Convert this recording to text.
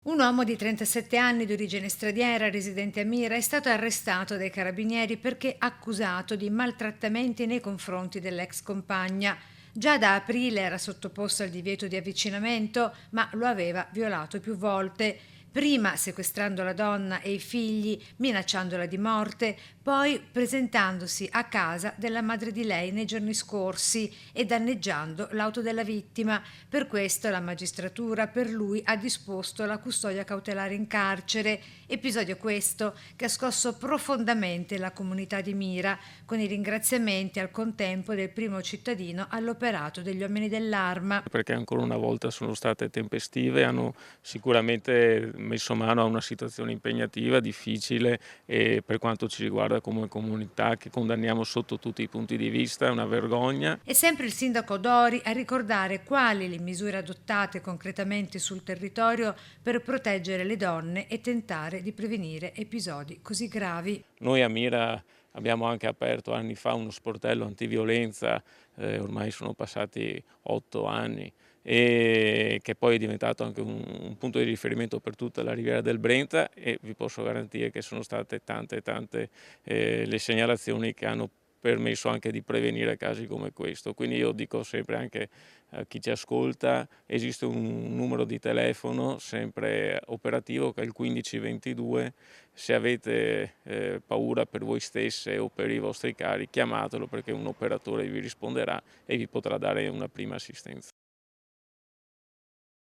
Un uomo di 37 anni di origine straniera, residente a Mira, è stato arrestato dai carabinieri perché accusato di maltrattamenti nei confronti dell'ex compagna. Già da aprile era sottoposto al divieto di avvicinamento, ma lo aveva violato più volte. Prima sequestrando la donna e i figli, minacciandola di morte, poi presentandosi a casa della madre di lei nei giorni scorsi e danneggiando l'auto della vittima. Per questo la magistratura per lui ha disposto la custodia cautelare in carcere, episodio questo che ha scosso profondamente la comunità di Mira, con i ringraziamenti al contempo del primo cittadino all'operato degli uomini dell'Arma. Perché ancora una volta sono state tempestive, hanno sicuramente messo mano a una situazione impegnativa, difficile, e per quanto ci riguarda come comunità, che condanniamo sotto tutti i punti di vista, è una vergogna. E sempre il sindaco Dori a ricordare quali le misure adottate concretamente sul territorio per proteggere le donne e tentare di prevenire episodi così gravi. Noi a Mira abbiamo anche aperto anni fa uno sportello antiviolenza, ormai sono passati 8 anni, e che poi è diventato anche un punto di riferimento per tutta la Riviera del Brenta, e vi posso garantire che sono state tante, le segnalazioni che hanno permesso anche di prevenire casi come questo. Quindi io dico sempre anche a chi ci ascolta: esiste un numero di telefono sempre operativo che è il 1522. Se avete paura per voi stesse o per i vostri cari, chiamatelo, perché un operatore vi risponderà e vi potrà dare una prima assistenza.